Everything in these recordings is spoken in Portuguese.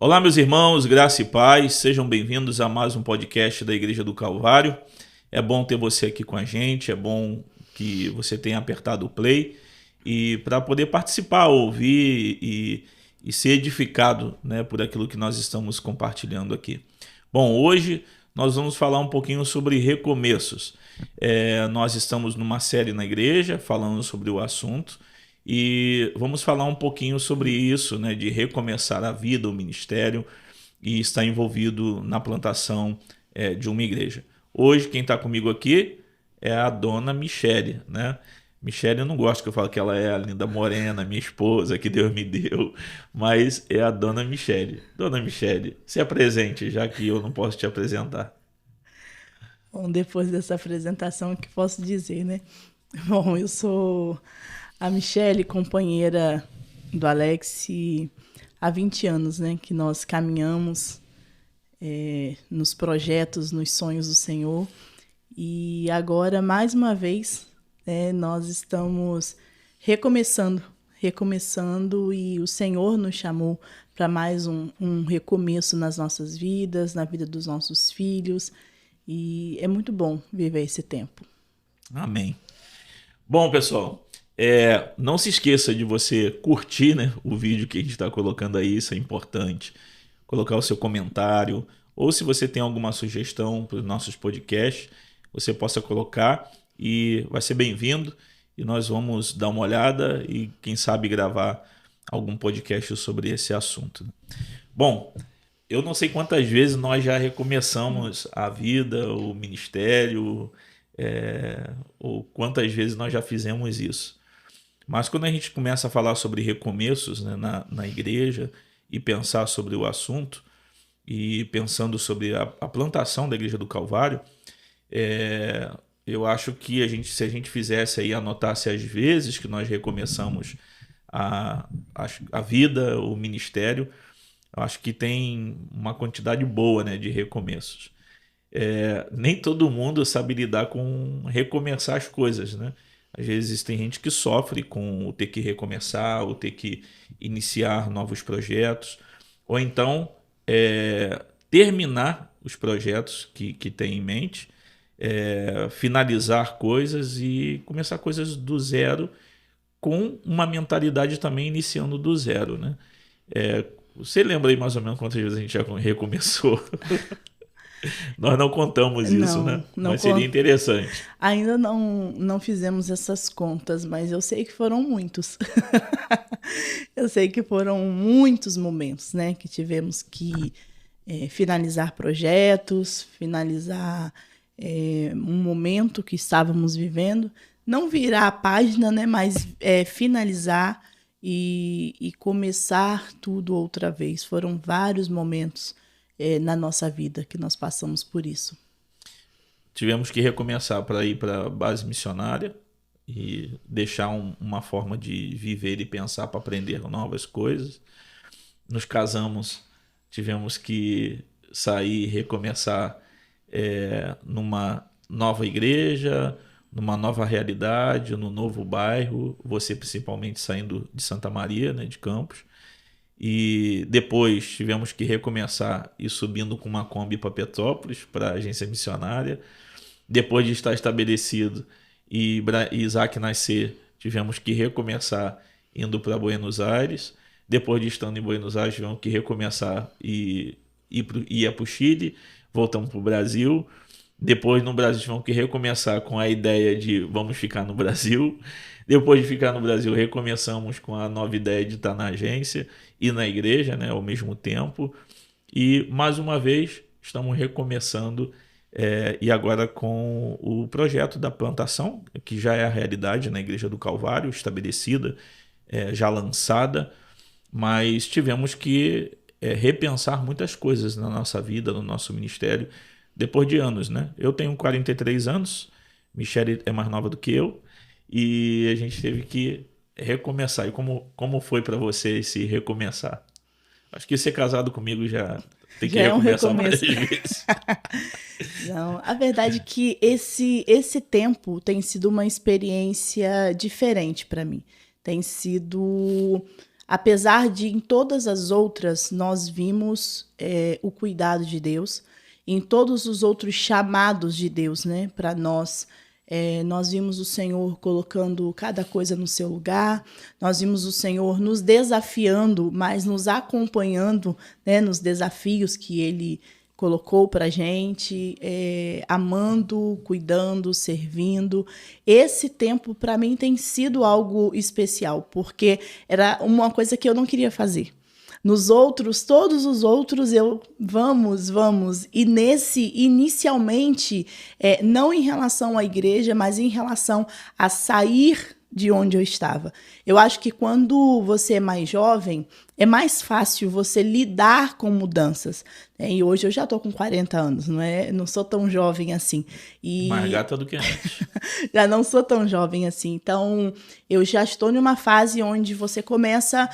Olá, meus irmãos, graça e paz, sejam bem-vindos a mais um podcast da Igreja do Calvário. É bom ter você aqui com a gente, é bom que você tenha apertado o play e para poder participar, ouvir e ser edificado, né, por aquilo que nós estamos compartilhando aqui. Bom, hoje nós vamos falar um pouquinho sobre recomeços. Nós estamos numa série na igreja falando sobre o assunto. E vamos falar um pouquinho sobre isso, né, de recomeçar a vida, o ministério e estar envolvido na plantação de uma igreja. Hoje quem está comigo aqui é a dona Michele, né? Michele, eu não gosto que eu falo que ela é a linda morena, minha esposa, que Deus me deu, mas é a dona Michele. Dona Michele, se apresente, já que eu não posso te apresentar. Bom, depois dessa apresentação, o que posso dizer, né? Bom, eu sou a Michele, companheira do Alex, há 20 anos, né, que nós caminhamos nos projetos, nos sonhos do Senhor. E agora, mais uma vez, nós estamos recomeçando e o Senhor nos chamou para mais um recomeço nas nossas vidas, na vida dos nossos filhos. E é muito bom viver esse tempo. Amém. Bom, pessoal, não se esqueça de você curtir, né, o vídeo que a gente está colocando aí, isso é importante. Colocar o seu comentário, ou se você tem alguma sugestão para os nossos podcasts, você possa colocar e vai ser bem-vindo. E nós vamos dar uma olhada e, quem sabe, gravar algum podcast sobre esse assunto. Bom, eu não sei quantas vezes nós já recomeçamos a vida, o ministério, ou quantas vezes nós já fizemos isso. Mas quando a gente começa a falar sobre recomeços, né, na igreja e pensar sobre o assunto e pensando sobre a plantação da Igreja do Calvário, eu acho que se a gente fizesse aí, anotasse as vezes que nós recomeçamos a vida, o ministério, eu acho que tem uma quantidade boa, né, de recomeços. Nem todo mundo sabe lidar com recomeçar as coisas, né? Às vezes tem gente que sofre com o ter que recomeçar, ou ter que iniciar novos projetos, ou então terminar os projetos que tem em mente, finalizar coisas e começar coisas do zero, com uma mentalidade também iniciando do zero, né? Você lembra aí mais ou menos quantas vezes a gente já recomeçou? Nós não contamos isso, né? Não Mas seria interessante. Ainda não fizemos essas contas, mas eu sei que foram muitos. Eu sei que foram muitos momentos, né? Que tivemos que finalizar projetos, finalizar um momento que estávamos vivendo. Não virar a página, né? Mas finalizar e começar tudo outra vez. Foram vários momentos na nossa vida que nós passamos por isso. Tivemos que recomeçar para ir para a base missionária e deixar uma forma de viver e pensar para aprender novas coisas. Nos casamos, tivemos que sair e recomeçar numa nova igreja, numa nova realidade, num novo bairro, você principalmente saindo de Santa Maria, né, de Campos. E depois tivemos que recomeçar e subindo com uma Kombi para Petrópolis, para a agência missionária. Depois de estar estabelecido e Isaac nascer, tivemos que recomeçar indo para Buenos Aires. Depois de estando em Buenos Aires, tivemos que recomeçar e ir para o Chile. Voltamos para o Brasil. Depois no Brasil tivemos que recomeçar com a ideia de vamos ficar no Brasil. Depois de ficar no Brasil, recomeçamos com a nova ideia de estar na agência e na igreja, né, ao mesmo tempo. E mais uma vez estamos recomeçando, e agora com o projeto da plantação, que já é a realidade na Igreja do Calvário, estabelecida, já lançada, mas tivemos que repensar muitas coisas na nossa vida, no nosso ministério, depois de anos, né? Eu tenho 43 anos, Michele é mais nova do que eu, e a gente teve que recomeçar. E como foi para você esse recomeçar? Acho que ser casado comigo já tem que recomeçar várias vezes. Não, a verdade é que esse tempo tem sido uma experiência diferente para mim. Tem sido apesar de em todas as outras nós vimos o cuidado de Deus, em todos os outros chamados de Deus, né, para nós, nós vimos o Senhor colocando cada coisa no seu lugar, nós vimos o Senhor nos desafiando, mas nos acompanhando, né, nos desafios que Ele colocou para a gente, amando, cuidando, servindo. Esse tempo, para mim, tem sido algo especial, porque era uma coisa que eu não queria fazer. Nos outros, todos os outros, vamos. E nesse, inicialmente, não em relação à igreja, mas em relação a sair de onde eu estava. Eu acho que quando você é mais jovem, é mais fácil você lidar com mudanças. E hoje eu já estou com 40 anos, não sou tão jovem assim. Mais gata do que antes. Já não sou tão jovem assim. Então, eu já estou numa fase onde você começa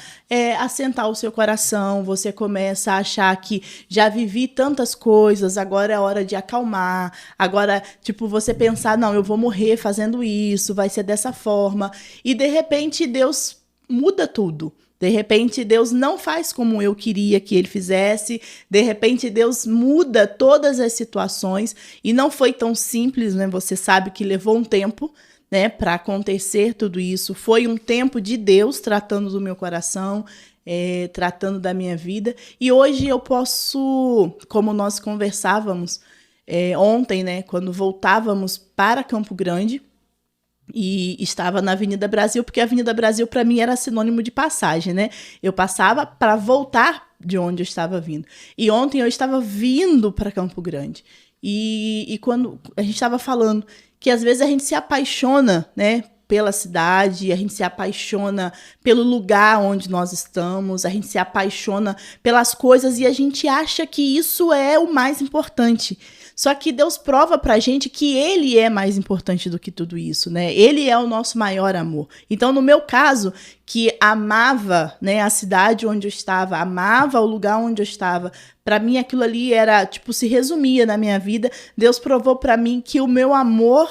a sentar o seu coração, você começa a achar que já vivi tantas coisas, agora é hora de acalmar. Agora, tipo, você pensar, não, eu vou morrer fazendo isso, vai ser dessa forma. E, de repente, Deus muda tudo. De repente, Deus não faz como eu queria que Ele fizesse. De repente, Deus muda todas as situações. E não foi tão simples, né? Você sabe que levou um tempo, né, para acontecer tudo isso. Foi um tempo de Deus tratando do meu coração, tratando da minha vida. E hoje eu posso, como nós conversávamos ontem, né, quando voltávamos para Campo Grande, e estava na Avenida Brasil, porque a Avenida Brasil para mim era sinônimo de passagem, né? Eu passava para voltar de onde eu estava vindo. E ontem eu estava vindo para Campo Grande. E quando a gente estava falando que às vezes a gente se apaixona, né, pela cidade, a gente se apaixona pelo lugar onde nós estamos, a gente se apaixona pelas coisas e a gente acha que isso é o mais importante. Só que Deus prova pra gente que Ele é mais importante do que tudo isso, né? Ele é o nosso maior amor. Então, no meu caso, que amava, né, a cidade onde eu estava, amava o lugar onde eu estava, para mim aquilo ali era, tipo, se resumia na minha vida. Deus provou para mim que o meu amor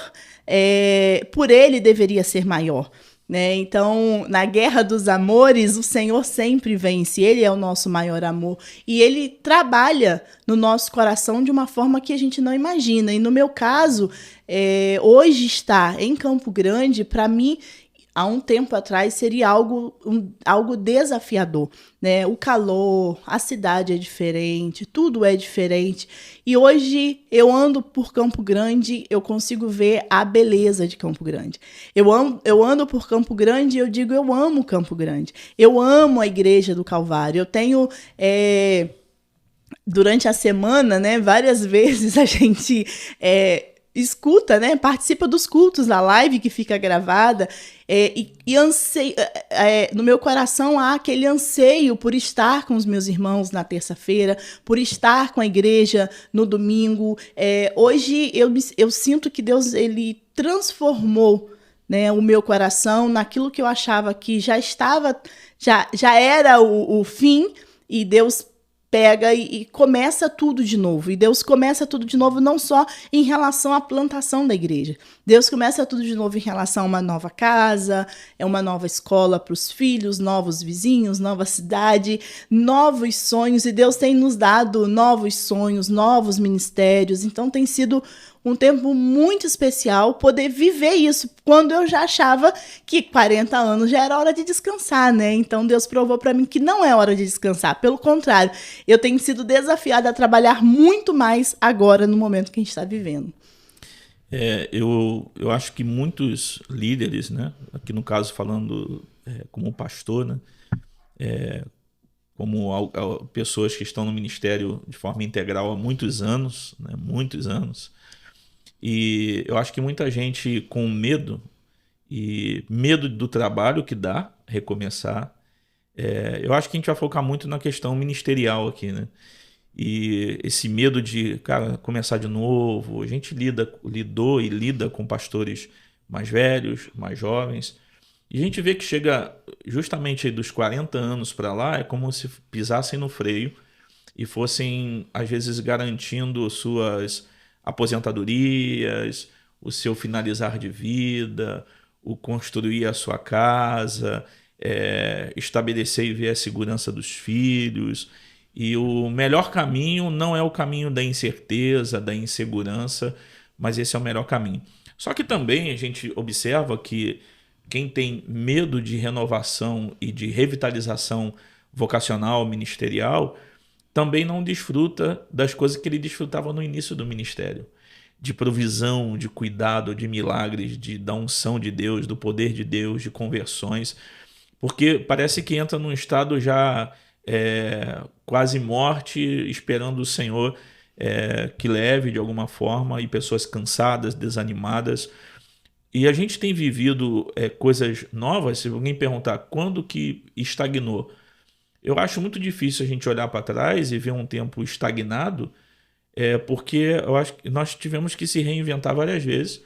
por Ele deveria ser maior. Né? Então, na guerra dos amores, o Senhor sempre vence. Ele é o nosso maior amor. E Ele trabalha no nosso coração de uma forma que a gente não imagina. E no meu caso, hoje estar em Campo Grande, para mim, há um tempo atrás, seria algo desafiador, né? O calor, a cidade é diferente, tudo é diferente. E hoje eu ando por Campo Grande, eu consigo ver a beleza de Campo Grande. Eu ando por Campo Grande e eu digo, eu amo Campo Grande. Eu amo a Igreja do Calvário. Eu tenho... durante a semana, né, várias vezes a gente... escuta, né? Participa dos cultos da live que fica gravada e anseio, no meu coração há aquele anseio por estar com os meus irmãos na terça-feira, por estar com a igreja no domingo. Hoje eu sinto que Deus ele transformou, né, o meu coração naquilo que eu achava que já era o fim, e Deus pega e começa tudo de novo. E Deus começa tudo de novo não só em relação à plantação da igreja. Deus começa tudo de novo em relação a uma nova casa, uma nova escola para os filhos, novos vizinhos, nova cidade, novos sonhos. E Deus tem nos dado novos sonhos, novos ministérios. Então tem sido um tempo muito especial poder viver isso, quando eu já achava que 40 anos já era hora de descansar, né? Então Deus provou para mim que não é hora de descansar. Pelo contrário, eu tenho sido desafiada a trabalhar muito mais agora, no momento que a gente está vivendo. Eu acho que muitos líderes, né? Aqui no caso falando como pastor, né? Como pessoas que estão no ministério de forma integral há muitos anos, né? Muitos anos. E eu acho que muita gente com medo do trabalho que dá recomeçar. Eu acho que a gente vai focar muito na questão ministerial aqui, né? E esse medo de, cara, começar de novo. A gente lidou e lida com pastores mais velhos, mais jovens. E a gente vê que chega justamente dos 40 anos para lá, é como se pisassem no freio e fossem, às vezes, garantindo suas aposentadorias, o seu finalizar de vida, o construir a sua casa. estabelecer e ver a segurança dos filhos. E o melhor caminho não é o caminho da incerteza, da insegurança, mas esse é o melhor caminho. Só que também a gente observa que quem tem medo de renovação e de revitalização vocacional, ministerial, também não desfruta das coisas que ele desfrutava no início do ministério. De provisão, de cuidado, de milagres, da unção de Deus, do poder de Deus, de conversões. Porque parece que entra num estado já quase morte, esperando o Senhor que leve de alguma forma, e pessoas cansadas, desanimadas. E a gente tem vivido coisas novas. Se alguém perguntar quando que estagnou, eu acho muito difícil a gente olhar para trás e ver um tempo estagnado, porque eu acho que nós tivemos que se reinventar várias vezes,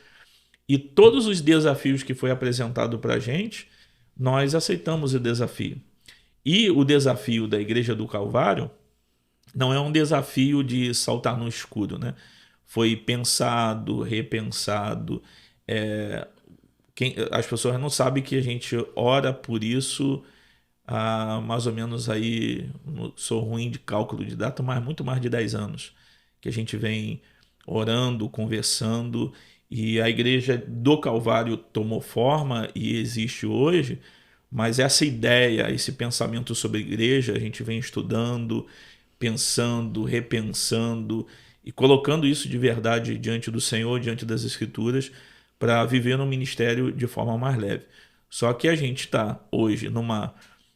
e todos os desafios que foi apresentado para a gente, nós aceitamos o desafio. E o desafio da Igreja do Calvário não é um desafio de saltar no escuro, né? Foi pensado, repensado. As pessoas não sabem que a gente ora por isso há mais ou menos aí, sou ruim de cálculo de data, mas muito mais de 10 anos que a gente vem orando, conversando, e a Igreja do Calvário tomou forma e existe hoje, mas essa ideia, esse pensamento sobre a igreja, a gente vem estudando, pensando, repensando e colocando isso de verdade diante do Senhor, diante das Escrituras, para viver no ministério de forma mais leve. Só que a gente está hoje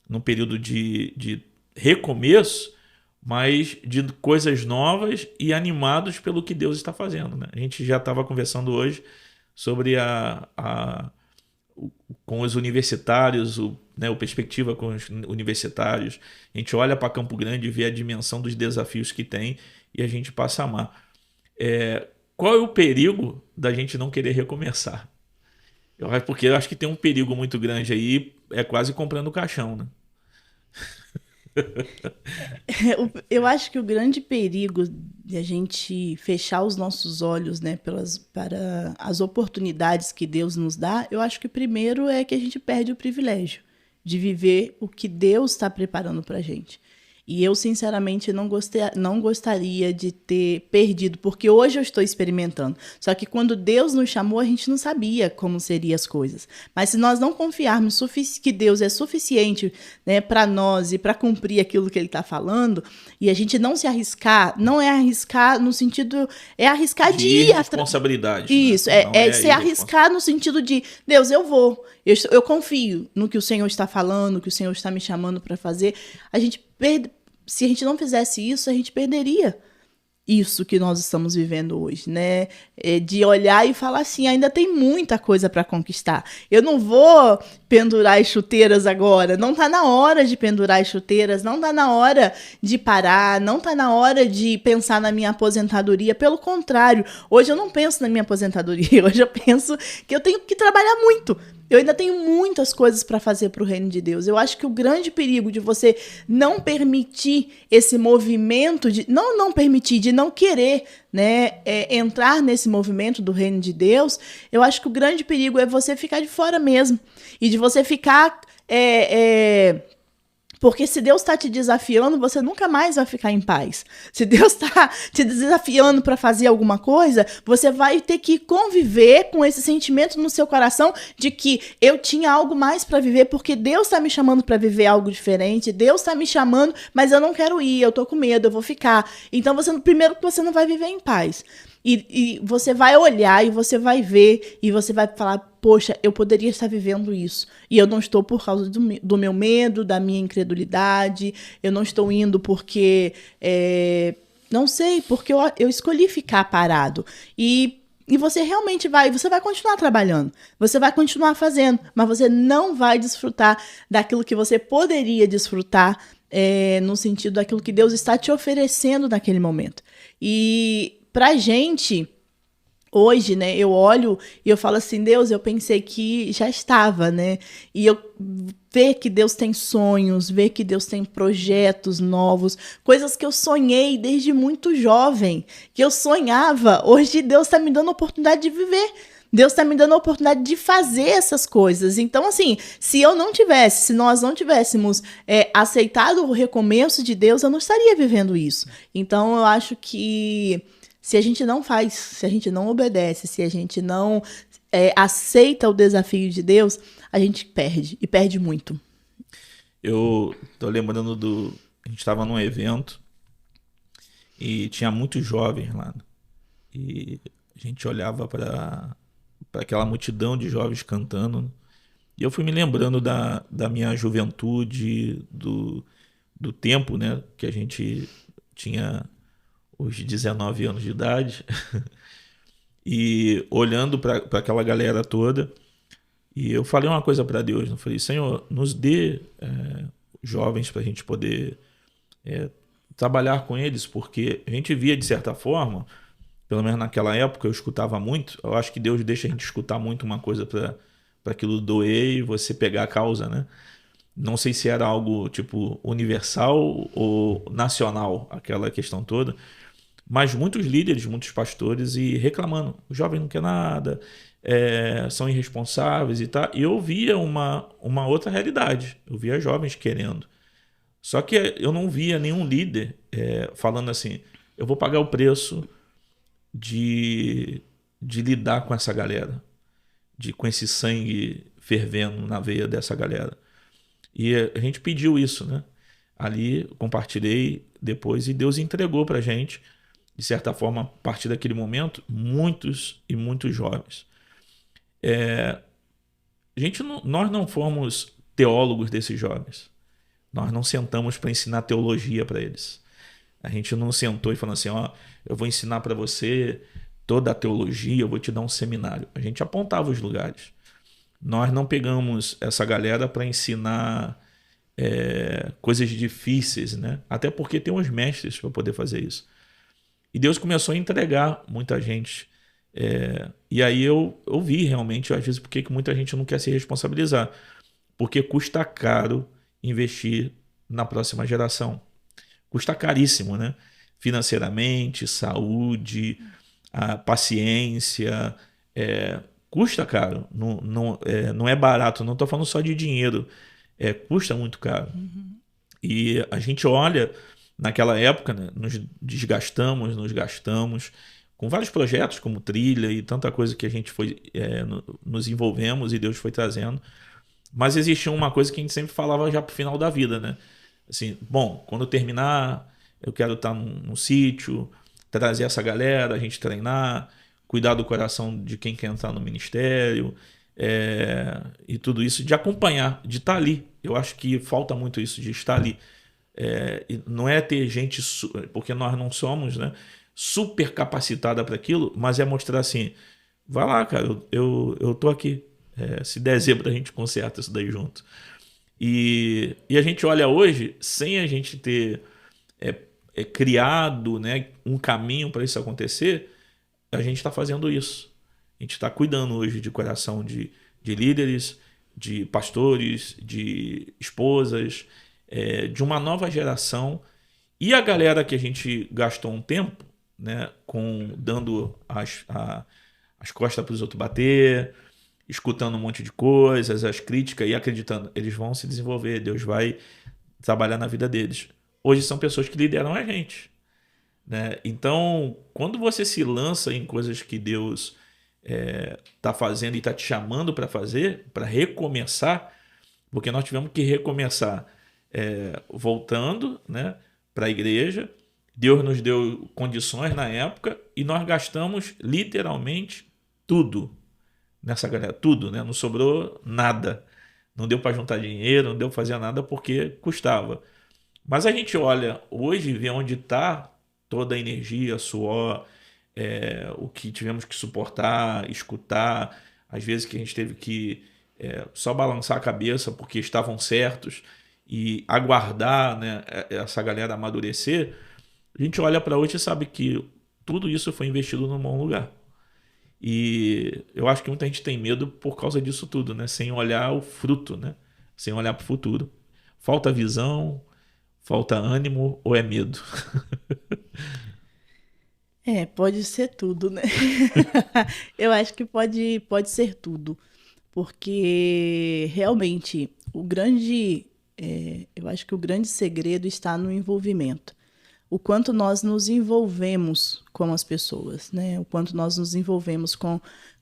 num período de recomeço, mas de coisas novas e animados pelo que Deus está fazendo, né? A gente já estava conversando hoje sobre com os universitários, o perspectiva com os universitários. A gente olha para Campo Grande e vê a dimensão dos desafios que tem e a gente passa a amar. Qual é o perigo da gente não querer recomeçar? Porque eu acho que tem um perigo muito grande aí, quase comprando o caixão, né? Eu acho que o grande perigo de a gente fechar os nossos olhos, né, para as oportunidades que Deus nos dá, eu acho que o primeiro é que a gente perde o privilégio de viver o que Deus está preparando para a gente. E eu, sinceramente, não gostaria de ter perdido, porque hoje eu estou experimentando. Só que quando Deus nos chamou, a gente não sabia como seriam as coisas. Mas se nós não confiarmos que Deus é suficiente, né, para nós e para cumprir aquilo que Ele está falando, e a gente não se arriscar, não é arriscar no sentido... É arriscar de ir atrás. Responsabilidade. Isso, né? se arriscar no sentido de, Deus, eu vou. Eu confio no que o Senhor está falando, que o Senhor está me chamando para fazer. Se a gente não fizesse isso, a gente perderia isso que nós estamos vivendo hoje, né? De olhar e falar assim, ainda tem muita coisa para conquistar. Eu não vou pendurar as chuteiras agora. Não está na hora de pendurar as chuteiras, não está na hora de parar, não está na hora de pensar na minha aposentadoria. Pelo contrário, hoje eu não penso na minha aposentadoria. Hoje eu penso que eu tenho que trabalhar muito. Eu ainda tenho muitas coisas para fazer para o reino de Deus. Eu acho que o grande perigo de você não permitir esse movimento, de não querer, né, entrar nesse movimento do reino de Deus, eu acho que o grande perigo é você ficar de fora mesmo. E de você ficar... Porque se Deus está te desafiando, você nunca mais vai ficar em paz. Se Deus está te desafiando para fazer alguma coisa, você vai ter que conviver com esse sentimento no seu coração de que eu tinha algo mais para viver, porque Deus está me chamando para viver algo diferente, Deus está me chamando, mas eu não quero ir, eu tô com medo, eu vou ficar. Então, primeiro que você não vai viver em paz. E você vai olhar e você vai ver e você vai falar, poxa, eu poderia estar vivendo isso. E eu não estou por causa do meu medo, da minha incredulidade. Eu não estou indo porque... não sei, porque eu escolhi ficar parado. E você realmente vai continuar trabalhando. Você vai continuar fazendo. Mas você não vai desfrutar daquilo que você poderia desfrutar no sentido daquilo que Deus está te oferecendo naquele momento. E... Pra gente, hoje, né, eu olho e eu falo assim, Deus, eu pensei que já estava, né? E eu ver que Deus tem sonhos, ver que Deus tem projetos novos, coisas que eu sonhei desde muito jovem, que eu sonhava, hoje Deus está me dando a oportunidade de viver. Deus está me dando a oportunidade de fazer essas coisas. Então, assim, se nós não tivéssemos aceitado o recomeço de Deus, eu não estaria vivendo isso. Então, eu acho que se a gente não faz, se a gente não obedece, se a gente não aceita o desafio de Deus, a gente perde, e perde muito. Eu tô lembrando a gente estava num evento e tinha muitos jovens lá. E a gente olhava para aquela multidão de jovens cantando. E eu fui me lembrando da minha juventude, do tempo, né, que a gente tinha os 19 anos de idade. E olhando para aquela galera toda. E eu falei uma coisa para Deus. Eu falei, Senhor, nos dê jovens para a gente poder trabalhar com eles, porque a gente via, de certa forma, pelo menos naquela época eu escutava muito, eu acho que Deus deixa a gente escutar muito uma coisa para aquilo doer e você pegar a causa, né? Não sei se era algo tipo universal ou nacional, aquela questão toda, mas muitos líderes, muitos pastores e reclamando, o jovem não quer nada, são irresponsáveis e tal. E eu via uma outra realidade, eu via jovens querendo. Só que eu não via nenhum líder falando assim, eu vou pagar o preço de lidar com essa galera, com esse sangue fervendo na veia dessa galera. E a gente pediu isso, né? Ali compartilhei depois e Deus entregou pra gente, de certa forma, a partir daquele momento, muitos e muitos jovens. Nós não fomos teólogos desses jovens. Nós não sentamos para ensinar teologia para eles. A gente não sentou e falou assim, ó, eu vou ensinar para você toda a teologia, eu vou te dar um seminário. A gente apontava os lugares. Nós não pegamos essa galera para ensinar coisas difíceis, né? Até porque tem uns mestres para poder fazer isso. E Deus começou a entregar muita gente. E aí eu vi realmente, às vezes, por que muita gente não quer se responsabilizar. Porque custa caro investir na próxima geração. Custa caríssimo, né? Financeiramente, saúde, a paciência. Custa caro. Não é barato. Não estou falando só de dinheiro. Custa muito caro. Uhum. E a gente olha, naquela época, né, nos gastamos com vários projetos, como trilha e tanta coisa que a gente foi nos envolvemos e Deus foi trazendo. Mas existia uma coisa que a gente sempre falava já pro final da vida, né? Assim, bom, quando eu terminar, eu quero estar num sítio, trazer essa galera, a gente treinar, cuidar do coração de quem quer entrar no ministério, e tudo isso, de acompanhar, de estar ali. Eu acho que falta muito isso, de estar ali. E não é ter gente, porque nós não somos, né, super capacitada para aquilo, mas é mostrar assim, vai lá, cara, eu tô aqui. Se der zebra, a gente conserta isso daí junto. E a gente olha hoje, sem a gente ter criado, né, um caminho para isso acontecer, a gente está fazendo isso. A gente está cuidando hoje de coração de líderes, de pastores, de esposas, de uma nova geração. E a galera que a gente gastou um tempo, né, dando as costas para os outros bater, escutando um monte de coisas, as críticas e acreditando, eles vão se desenvolver, Deus vai trabalhar na vida deles. Hoje são pessoas que lideram a gente, né? Então, quando você se lança em coisas que Deus está fazendo e está te chamando para fazer, para recomeçar, porque nós tivemos que recomeçar voltando, né, para a igreja. Deus nos deu condições na época e nós gastamos literalmente tudo nessa galera, tudo, né? Não sobrou nada. Não deu para juntar dinheiro, não deu para fazer nada porque custava. Mas a gente olha hoje e vê onde está toda a energia, suor, o que tivemos que suportar, escutar, às vezes que a gente teve que só balançar a cabeça porque estavam certos e aguardar, né, essa galera amadurecer. A gente olha para hoje e sabe que tudo isso foi investido num bom lugar. E eu acho que muita gente tem medo por causa disso tudo, né? Sem olhar o fruto, né? Sem olhar para o futuro. Falta visão, falta ânimo ou é medo? Pode ser tudo, né? Eu acho que pode ser tudo, porque realmente eu acho que o grande segredo está no envolvimento. O quanto nós nos envolvemos com as pessoas, né? O quanto nós nos envolvemos com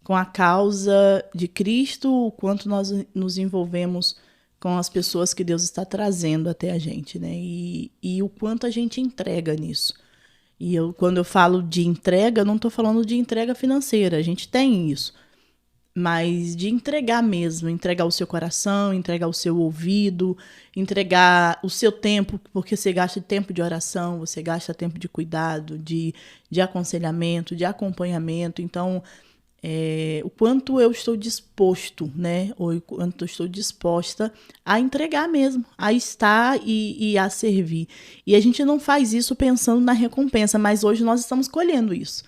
a causa de Cristo, o quanto nós nos envolvemos com as pessoas que Deus está trazendo até a gente, né? E o quanto a gente entrega nisso. Quando eu falo de entrega, eu não estou falando de entrega financeira, a gente tem isso. Mas de entregar mesmo, entregar o seu coração, entregar o seu ouvido, entregar o seu tempo, porque você gasta tempo de oração, você gasta tempo de cuidado, de aconselhamento, de acompanhamento. Então, o quanto eu estou disposto, né? Ou o quanto eu estou disposta a entregar mesmo, a estar e a servir. E a gente não faz isso pensando na recompensa, mas hoje nós estamos colhendo isso.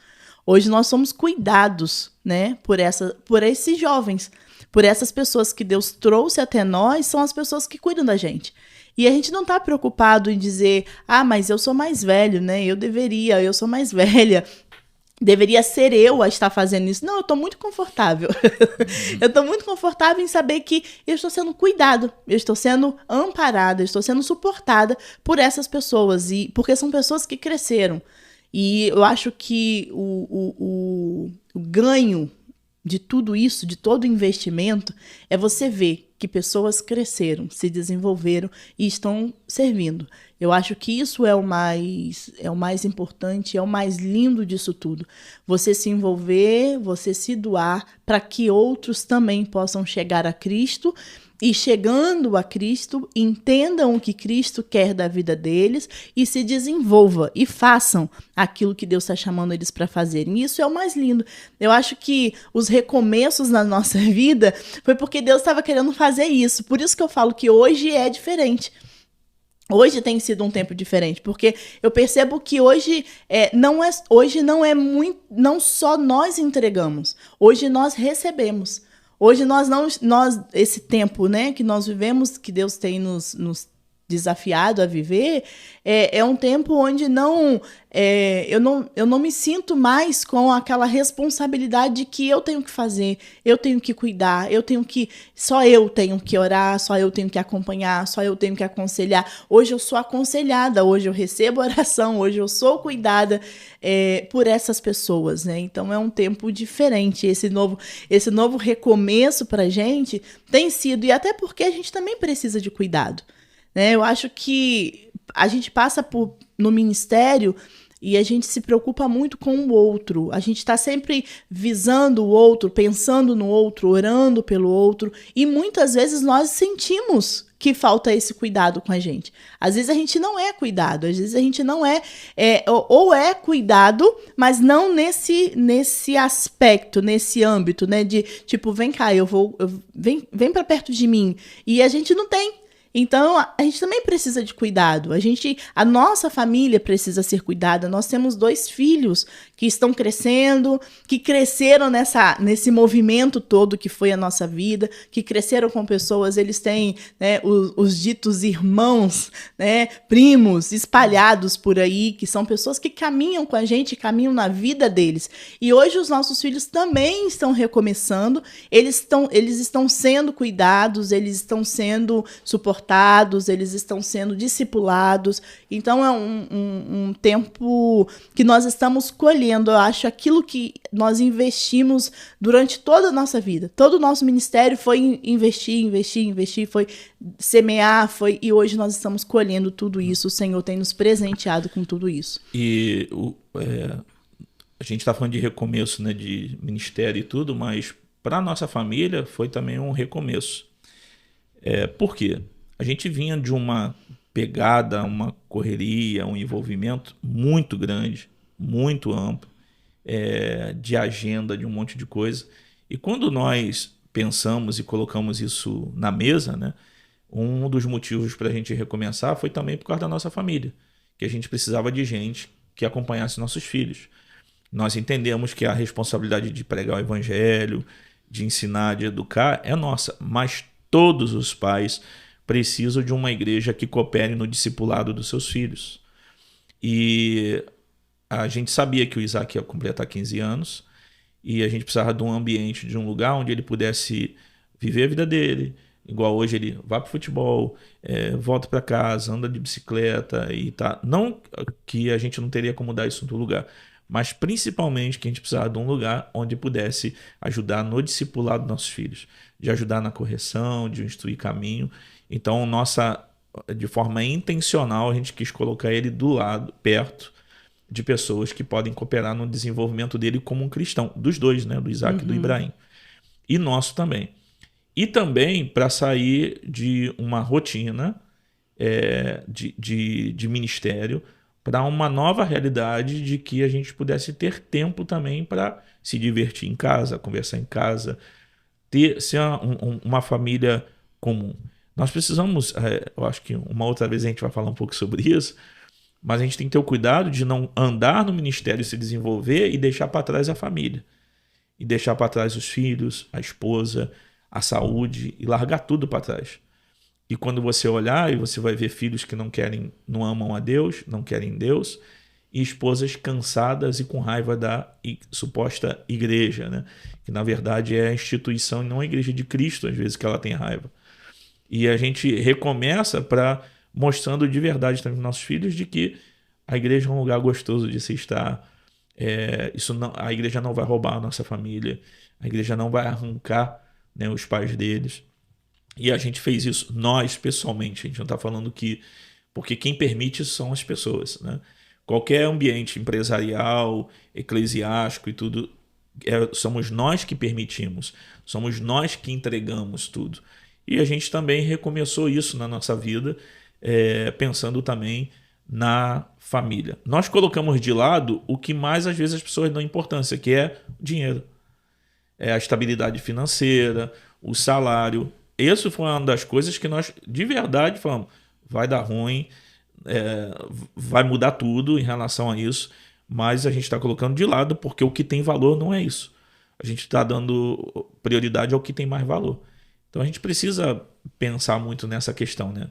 Hoje nós somos cuidados, né, por esses jovens, por essas pessoas que Deus trouxe até nós, são as pessoas que cuidam da gente. E a gente não está preocupado em dizer, mas eu sou mais velho, né, eu sou mais velha, deveria ser eu a estar fazendo isso. Não, eu estou muito confortável. Eu estou muito confortável em saber que eu estou sendo cuidado, eu estou sendo amparada, eu estou sendo suportada por essas pessoas, porque são pessoas que cresceram. E eu acho que o ganho de tudo isso, de todo investimento, é você ver que pessoas cresceram, se desenvolveram e estão servindo. Eu acho que isso é o mais importante, é o mais lindo disso tudo. Você se envolver, você se doar para que outros também possam chegar a Cristo. E chegando a Cristo, entendam o que Cristo quer da vida deles e se desenvolva e façam aquilo que Deus está chamando eles para fazerem. E isso é o mais lindo. Eu acho que os recomeços na nossa vida foi porque Deus estava querendo fazer isso. Por isso que eu falo que hoje é diferente. Hoje tem sido um tempo diferente, porque eu percebo que hoje não é muito, não só nós entregamos, hoje nós recebemos. Hoje esse tempo, né, que nós vivemos, que Deus tem nos desafiado a viver, é um tempo onde eu não me sinto mais com aquela responsabilidade de que eu tenho que fazer, eu tenho que cuidar, só eu tenho que orar, só eu tenho que acompanhar, só eu tenho que aconselhar. Hoje eu sou aconselhada, hoje eu recebo oração, hoje eu sou cuidada por essas pessoas, né? Então é um tempo diferente. Esse novo recomeço pra gente tem sido, e até porque a gente também precisa de cuidado. Eu acho que a gente passa no ministério e a gente se preocupa muito com o outro. A gente está sempre visando o outro, pensando no outro, orando pelo outro. E muitas vezes nós sentimos que falta esse cuidado com a gente. Às vezes a gente não é cuidado, às vezes a gente não ou é cuidado, mas não nesse aspecto, nesse âmbito, né? De tipo, vem cá, vem para perto de mim. E a gente não tem. Então, a gente também precisa de cuidado. A nossa família precisa ser cuidada. Nós temos 2 filhos que estão crescendo, que cresceram nesse movimento todo que foi a nossa vida, que cresceram com pessoas, eles têm, né, os ditos irmãos, né, primos espalhados por aí, que são pessoas que caminham com a gente, caminham na vida deles. E hoje os nossos filhos também estão recomeçando, eles estão sendo cuidados, eles estão sendo suportados, eles estão sendo discipulados. Então é um tempo que nós estamos colhendo, eu acho, aquilo que nós investimos durante toda a nossa vida. Todo o nosso ministério foi investir, foi semear, e hoje nós estamos colhendo tudo isso. O Senhor tem nos presenteado com tudo isso. E a gente está falando de recomeço, né, de ministério e tudo, mas para a nossa família foi também um recomeço. Por quê? A gente vinha de uma pegada, uma correria, um envolvimento muito grande, muito amplo, de agenda, de um monte de coisa. E quando nós pensamos e colocamos isso na mesa, né, um dos motivos para a gente recomeçar foi também por causa da nossa família, que a gente precisava de gente que acompanhasse nossos filhos. Nós entendemos que a responsabilidade de pregar o evangelho, de ensinar, de educar é nossa, mas todos os pais precisam de uma igreja que coopere no discipulado dos seus filhos. E a gente sabia que o Isaac ia completar 15 anos e a gente precisava de um ambiente, de um lugar onde ele pudesse viver a vida dele. Igual hoje ele vai para o futebol, volta para casa, anda de bicicleta e tá. Não que a gente não teria como dar isso no lugar, mas principalmente que a gente precisava de um lugar onde pudesse ajudar no discipulado dos nossos filhos, de ajudar na correção, de instruir caminho. Então, de forma intencional, a gente quis colocar ele do lado, perto de pessoas que podem cooperar no desenvolvimento dele como um cristão, dos dois, né? Do Isaac e do Ibrahim. E nosso também. E também para sair de uma rotina de ministério para uma nova realidade de que a gente pudesse ter tempo também para se divertir em casa, conversar em casa, ser uma família comum. Nós precisamos, eu acho que uma outra vez a gente vai falar um pouco sobre isso, mas a gente tem que ter o cuidado de não andar no ministério e se desenvolver e deixar para trás a família. E deixar para trás os filhos, a esposa, a saúde e largar tudo para trás. E quando você olhar, e você vai ver filhos que não amam a Deus, não querem Deus, e esposas cansadas e com raiva da suposta igreja, né? Que na verdade é a instituição e não a igreja de Cristo, às vezes, que ela tem raiva. E a gente recomeça mostrando de verdade também para nossos filhos de que a igreja é um lugar gostoso de se estar. A igreja não vai roubar a nossa família, a igreja não vai arrancar, né, os pais deles. E a gente fez isso, nós pessoalmente, a gente não está falando porque quem permite isso são as pessoas, né? Qualquer ambiente empresarial, eclesiástico e tudo, somos nós que permitimos, somos nós que entregamos tudo. E a gente também recomeçou isso na nossa vida, pensando também na família. Nós colocamos de lado o que mais às vezes as pessoas dão importância, que é o dinheiro. A estabilidade financeira, o salário. Isso foi uma das coisas que nós de verdade falamos, vai dar ruim, vai mudar tudo em relação a isso, mas a gente está colocando de lado porque o que tem valor não é isso. A gente está dando prioridade ao que tem mais valor. Então a gente precisa pensar muito nessa questão, né?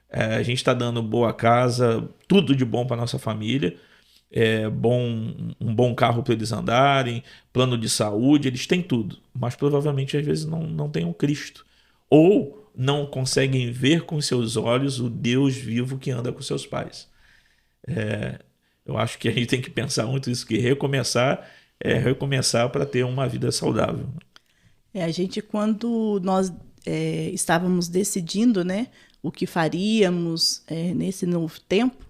A gente está dando boa casa, tudo de bom para nossa família, um bom carro para eles andarem, plano de saúde, eles têm tudo, mas provavelmente às vezes não têm um Cristo, ou não conseguem ver com seus olhos o Deus vivo que anda com seus pais. Eu acho que a gente tem que pensar muito isso, que recomeçar para ter uma vida saudável. A gente, quando nós estávamos decidindo, né, o que faríamos nesse novo tempo,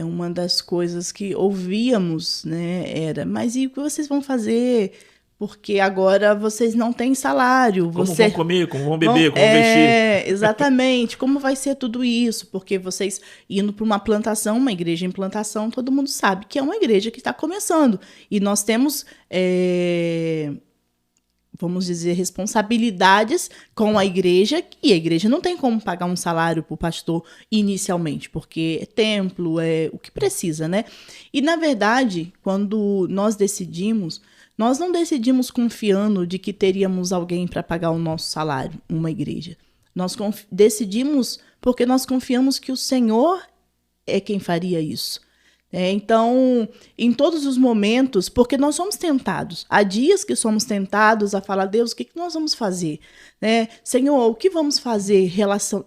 uma das coisas que ouvíamos, né, era: mas e o que vocês vão fazer? Porque agora vocês não têm salário. Como vão comer, como vão beber, como vão vestir. Exatamente. Como vai ser tudo isso? Porque vocês indo para uma plantação, uma igreja em plantação, todo mundo sabe que é uma igreja que está começando. E nós temos, vamos dizer, responsabilidades com a igreja, e a igreja não tem como pagar um salário para o pastor inicialmente, porque é templo, é o que precisa, né? E, na verdade, quando nós decidimos, nós não decidimos confiando de que teríamos alguém para pagar o nosso salário, uma igreja. Nós decidimos porque nós confiamos que o Senhor é quem faria isso. Então, em todos os momentos, porque nós somos tentados, há dias que somos tentados a falar: Deus, o que nós vamos fazer? Senhor, o que vamos fazer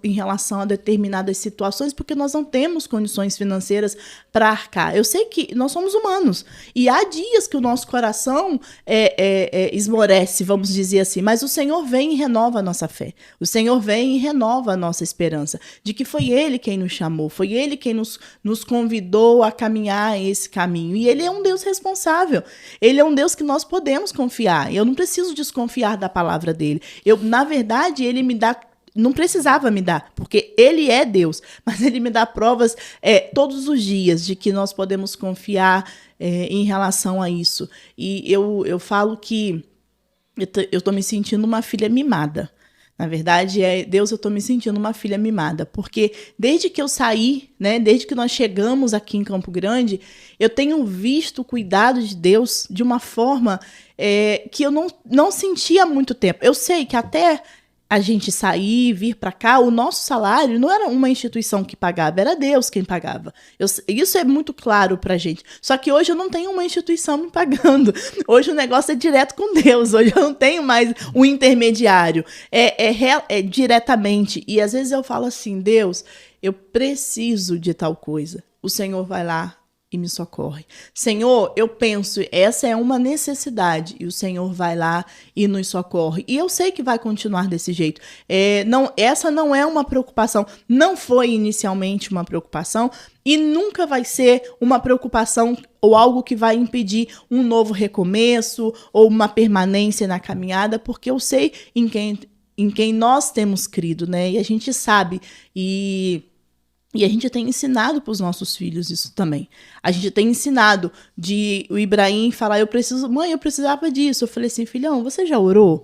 em relação a determinadas situações, porque nós não temos condições financeiras para arcar. Eu sei que nós somos humanos, e há dias que o nosso coração esmorece, vamos dizer assim, mas o Senhor vem e renova a nossa fé. O Senhor vem e renova a nossa esperança, de que foi Ele quem nos chamou, foi Ele quem nos convidou a caminhar esse caminho. E Ele é um Deus responsável. Ele é um Deus que nós podemos confiar. Eu não preciso desconfiar da palavra dele. Na verdade, Ele me dá, não precisava me dar, porque Ele é Deus, mas Ele me dá provas todos os dias de que nós podemos confiar em relação a isso. E eu falo que eu estou me sentindo uma filha mimada. Na verdade, Deus, eu estou me sentindo uma filha mimada, porque desde que eu saí, né, desde que nós chegamos aqui em Campo Grande, eu tenho visto o cuidado de Deus de uma forma que eu não sentia há muito tempo. Eu sei que até a gente sair, vir para cá, o nosso salário não era uma instituição que pagava, era Deus quem pagava. Isso é muito claro pra gente. Só que hoje eu não tenho uma instituição me pagando. Hoje o negócio é direto com Deus. Hoje eu não tenho mais um intermediário. É diretamente. E às vezes eu falo assim, Deus, eu preciso de tal coisa. O Senhor vai lá e me socorre. Senhor, eu penso, essa é uma necessidade, e o Senhor vai lá e nos socorre. E eu sei que vai continuar desse jeito. Essa não é uma preocupação, não foi inicialmente uma preocupação, e nunca vai ser uma preocupação ou algo que vai impedir um novo recomeço ou uma permanência na caminhada, porque eu sei em quem nós temos crido, né? E a gente sabe, e a gente tem ensinado para os nossos filhos isso também. A gente tem ensinado o Ibrahim falar, mãe, eu precisava disso. Eu falei assim, filhão, você já orou?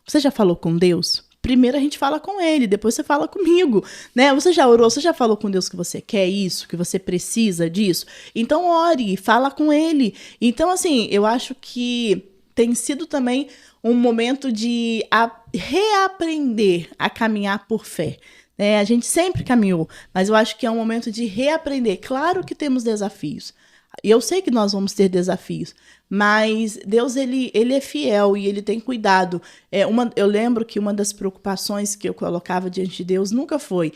Você já falou com Deus? Primeiro a gente fala com ele, depois você fala comigo, né? Você já orou? Você já falou com Deus que você quer isso, que você precisa disso? Então ore, fala com ele. Então, assim, eu acho que tem sido também um momento de reaprender a caminhar por fé. A gente sempre caminhou, mas eu acho que é um momento de reaprender. Claro que temos desafios. E eu sei que nós vamos ter desafios, mas Deus, ele é fiel e ele tem cuidado. Eu lembro que uma das preocupações que eu colocava diante de Deus nunca foi,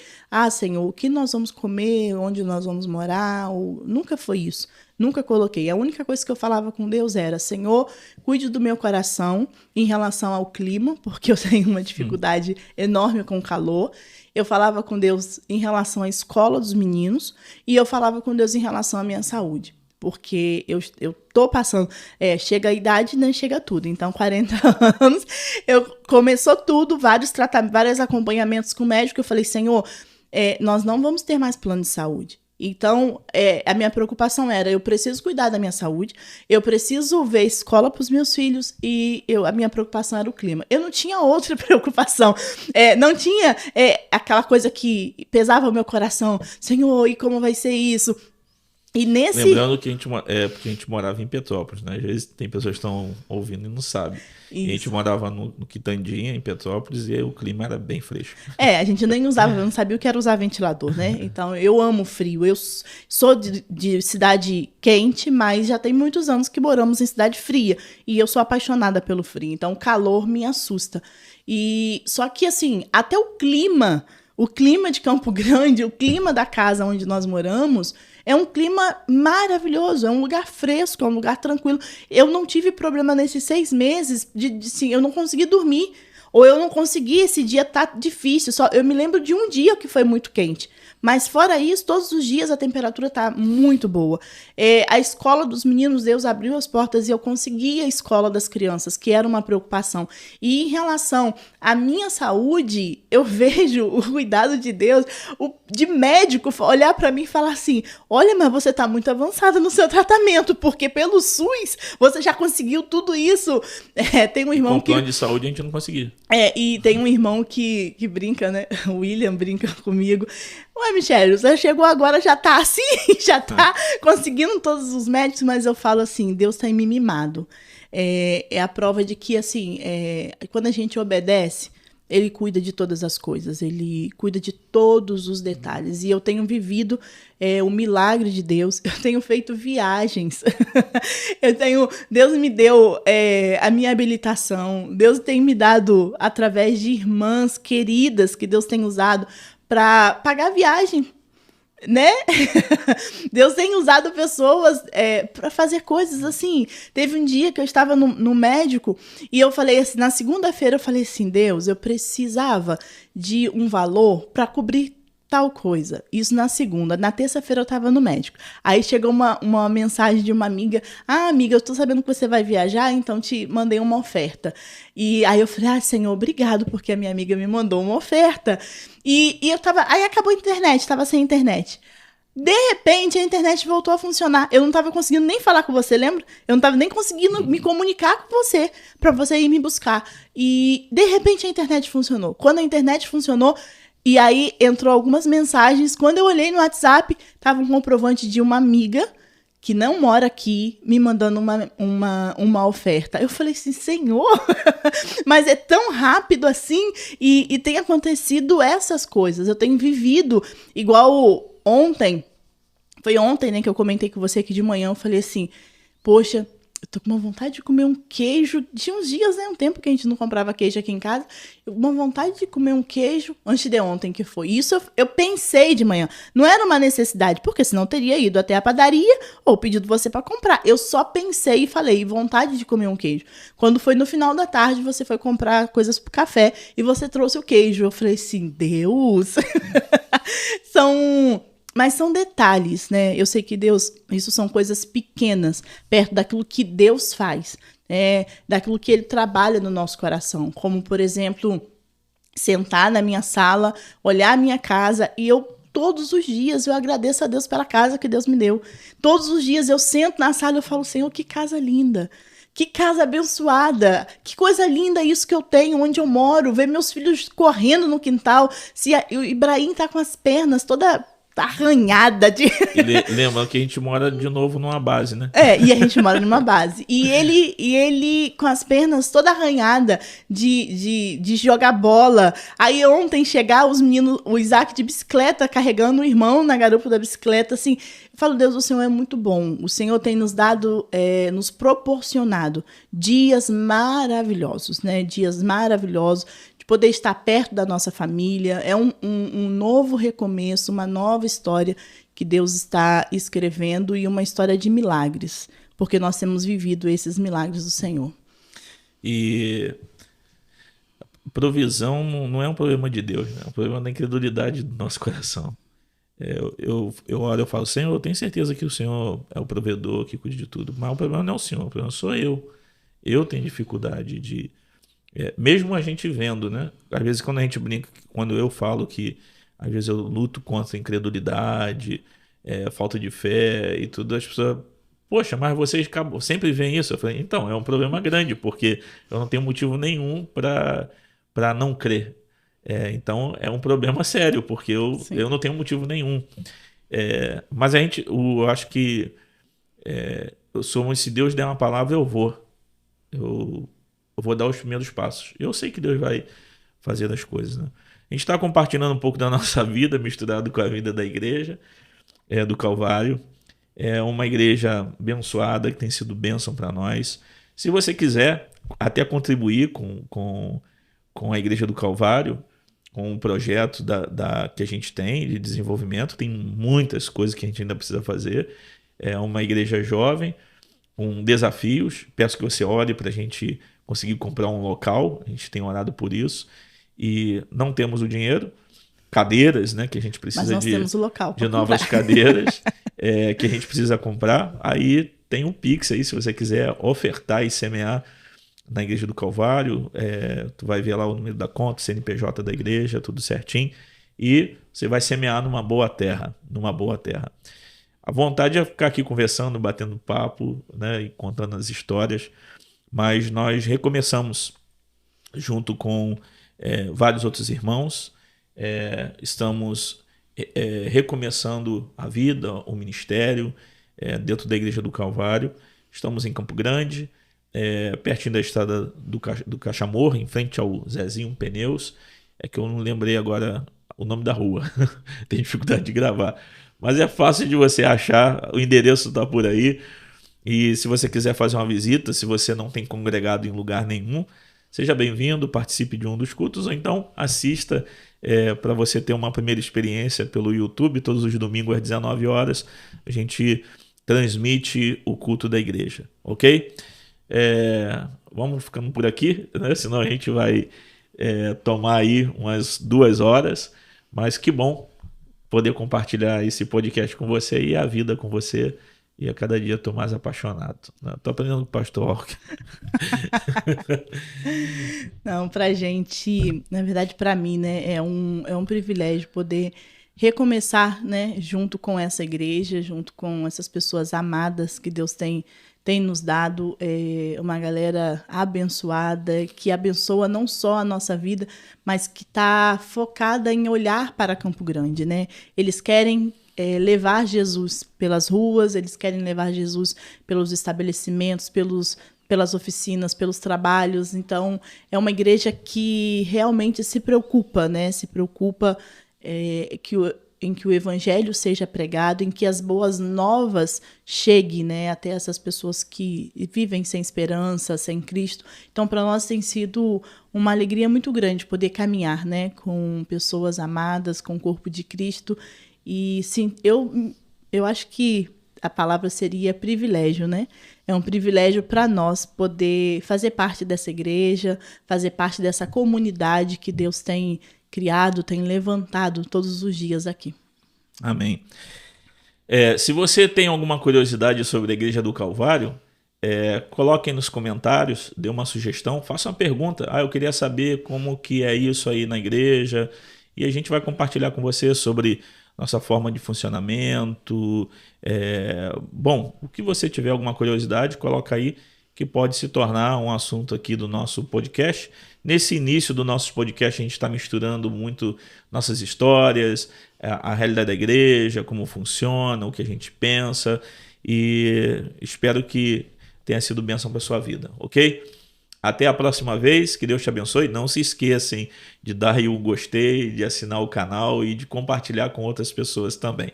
Senhor, o que nós vamos comer, onde nós vamos morar, nunca foi isso. Nunca coloquei. A única coisa que eu falava com Deus era, Senhor, cuide do meu coração em relação ao clima, porque eu tenho uma dificuldade enorme com o calor. Eu falava com Deus em relação à escola dos meninos e eu falava com Deus em relação à minha saúde. Porque eu tô passando, chega a idade, né, chega tudo. Então, 40 anos, começou tudo, vários acompanhamentos com o médico. Eu falei, Senhor, nós não vamos ter mais plano de saúde. Então, a minha preocupação era, eu preciso cuidar da minha saúde, eu preciso ver escola para os meus filhos e a minha preocupação era o clima. Eu não tinha outra preocupação, não tinha aquela coisa que pesava o meu coração, Senhor, e como vai ser isso? E Lembrando que porque a gente morava em Petrópolis, né? Às vezes tem pessoas que estão ouvindo e não sabem. A gente morava no Quitandinha, em Petrópolis, e aí o clima era bem fresco. A gente nem usava, eu não sabia o que era usar ventilador, né? Então, eu amo frio. Eu sou de cidade quente, mas já tem muitos anos que moramos em cidade fria. E eu sou apaixonada pelo frio. Então, o calor me assusta. Só que, assim, até o clima de Campo Grande, o clima da casa onde nós moramos, é um clima maravilhoso, é um lugar fresco, é um lugar tranquilo. Eu não tive problema nesses 6 meses assim, eu não consegui dormir, ou eu não consegui, esse dia tá difícil. Eu me lembro de um dia que foi muito quente. Mas fora isso, todos os dias a temperatura tá muito boa. A escola dos meninos, Deus abriu as portas e eu consegui a escola das crianças, que era uma preocupação. E em relação à minha saúde, eu vejo o cuidado de Deus, de médico olhar para mim e falar assim, olha, mas você tá muito avançada no seu tratamento, porque pelo SUS você já conseguiu tudo isso. Tem um irmão com plano de saúde a gente não conseguia. E tem um irmão que brinca, né? O William brinca comigo. Ué, Michele, você chegou agora, já tá assim, já tá conseguindo todos os médicos, mas eu falo assim, Deus tá me mimado. É a prova de que, assim, quando a gente obedece, ele cuida de todas as coisas, ele cuida de todos os detalhes. E eu tenho vivido o milagre de Deus, eu tenho feito viagens, Deus me deu a minha habilitação, Deus tem me dado, através de irmãs queridas que Deus tem usado para pagar viagem, né? Deus tem usado pessoas para fazer coisas assim. Teve um dia que eu estava no médico e eu falei assim, na segunda-feira eu falei assim, Deus, eu precisava de um valor para cobrir tal coisa. Isso na segunda. Na terça-feira eu estava no médico. Aí chegou uma mensagem de uma amiga. Amiga, eu estou sabendo que você vai viajar, então te mandei uma oferta. E aí eu falei, Senhor, obrigado, porque a minha amiga me mandou uma oferta. E eu tava... Aí acabou a internet, estava sem internet. De repente, a internet voltou a funcionar. Eu não estava conseguindo nem falar com você, lembra? Eu não estava nem conseguindo me comunicar com você, para você ir me buscar. E, de repente, a internet funcionou. Quando a internet funcionou, e aí entrou algumas mensagens. Quando eu olhei no WhatsApp, estava um comprovante de uma amiga que não mora aqui, me mandando uma oferta. Eu falei assim, Senhor, mas é tão rápido assim, e tem acontecido essas coisas. Eu tenho vivido, igual ontem, foi ontem, né, que eu comentei com você aqui de manhã, eu falei assim, poxa, eu tô com uma vontade de comer um queijo. Tinha uns dias, né? Um tempo que a gente não comprava queijo aqui em casa. Uma vontade de comer um queijo antes de ontem que foi. Isso eu pensei de manhã. Não era uma necessidade, porque senão eu teria ido até a padaria ou pedido você para comprar. Eu só pensei e falei, vontade de comer um queijo. Quando foi no final da tarde, você foi comprar coisas pro café e você trouxe o queijo. Eu falei assim, Deus! Mas são detalhes, né? Eu sei que Deus, isso são coisas pequenas, perto daquilo que Deus faz, daquilo que Ele trabalha no nosso coração. Como, por exemplo, sentar na minha sala, olhar a minha casa e todos os dias eu agradeço a Deus pela casa que Deus me deu. Todos os dias eu sento na sala e eu falo, Senhor, que casa linda. Que casa abençoada, que coisa linda isso que eu tenho, onde eu moro, ver meus filhos correndo no quintal, se o Ibrahim tá com as pernas toda arranhada de... Lembra que a gente mora de novo numa base, né? E a gente mora numa base. E ele com as pernas toda arranhada de jogar bola. Aí ontem chegar os meninos, o Isaac de bicicleta, carregando o irmão na garupa da bicicleta, assim. Eu falo, Deus, o Senhor é muito bom. O Senhor tem nos dado, nos proporcionado dias maravilhosos, né? Dias maravilhosos. Poder estar perto da nossa família, é um novo recomeço, uma nova história que Deus está escrevendo e uma história de milagres, porque nós temos vivido esses milagres do Senhor. E provisão não é um problema de Deus, né? É um problema da incredulidade do nosso coração. Eu oro, eu falo, Senhor, eu tenho certeza que o Senhor é o provedor que cuida de tudo, mas o problema não é o Senhor, o problema sou eu. Eu tenho dificuldade de... mesmo a gente vendo, né? Às vezes quando a gente brinca, quando eu falo que às vezes eu luto contra a incredulidade, falta de fé e tudo, as pessoas, poxa, mas vocês sempre veem isso. Eu falei, então, é um problema grande, porque eu não tenho motivo nenhum para não crer. Então é um problema sério, porque eu não tenho motivo nenhum. Mas eu acho que se Deus der uma palavra, eu vou dar os primeiros passos. Eu sei que Deus vai fazer as coisas, né? A gente está compartilhando um pouco da nossa vida, misturado com a vida da igreja, do Calvário. É uma igreja abençoada, que tem sido bênção para nós. Se você quiser até contribuir com a Igreja do Calvário, com o projeto que a gente tem de desenvolvimento, tem muitas coisas que a gente ainda precisa fazer. É uma igreja jovem, com desafios. Peço que você ore para a gente conseguir comprar um local, a gente tem orado por isso, e não temos o dinheiro, cadeiras, né, que a gente precisa temos o local de novas cadeiras, que a gente precisa comprar. Aí tem um Pix aí, se você quiser ofertar e semear na Igreja do Calvário, tu vai ver lá o número da conta, CNPJ da igreja, tudo certinho, e você vai semear numa boa terra, A vontade é ficar aqui conversando, batendo papo, né, e contando as histórias, mas nós recomeçamos junto com vários outros irmãos, estamos recomeçando a vida, o ministério, dentro da Igreja do Calvário. Estamos em Campo Grande, pertinho da estrada do Cachamorro, em frente ao Zezinho Pneus, que eu não lembrei agora o nome da rua, tenho dificuldade de gravar, mas é fácil de você achar, o endereço está por aí. E se você quiser fazer uma visita, se você não tem congregado em lugar nenhum, seja bem-vindo, participe de um dos cultos, ou então assista para você ter uma primeira experiência pelo YouTube. Todos os domingos às 19 horas a gente transmite o culto da igreja, ok? Vamos ficando por aqui, né? Senão a gente vai tomar aí umas 2 horas, mas que bom poder compartilhar esse podcast com você e a vida com você. E a cada dia estou mais apaixonado. Estou aprendendo com o pastor Orc. Não, pra gente, na verdade, para mim, né, é um privilégio poder recomeçar, né, junto com essa igreja, junto com essas pessoas amadas que Deus tem nos dado, uma galera abençoada, que abençoa não só a nossa vida, mas que está focada em olhar para Campo Grande, né? Eles querem levar Jesus pelas ruas, eles querem levar Jesus pelos estabelecimentos, pelas oficinas, pelos trabalhos. Então, é uma igreja que realmente se preocupa, né? Se preocupa em que o evangelho seja pregado, em que as boas novas cheguem, né, até essas pessoas que vivem sem esperança, sem Cristo. Então, para nós tem sido uma alegria muito grande poder caminhar, né, com pessoas amadas, com o corpo de Cristo. E sim, eu acho que a palavra seria privilégio, né? É um privilégio para nós poder fazer parte dessa igreja, fazer parte dessa comunidade que Deus tem criado, tem levantado todos os dias aqui. Amém. Se você tem alguma curiosidade sobre a Igreja do Calvário, coloquem nos comentários, dê uma sugestão, faça uma pergunta. Eu queria saber como que é isso aí na igreja, e a gente vai compartilhar com você sobre nossa forma de funcionamento. Bom, o que você tiver alguma curiosidade, coloca aí, que pode se tornar um assunto aqui do nosso podcast. Nesse início do nosso podcast, a gente está misturando muito nossas histórias, a realidade da igreja, como funciona, o que a gente pensa, e espero que tenha sido bênção para a sua vida, ok? Até a próxima vez, que Deus te abençoe. Não se esqueçam de dar aí o gostei, de assinar o canal e de compartilhar com outras pessoas também.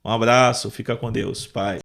Um abraço, fica com Deus, Pai.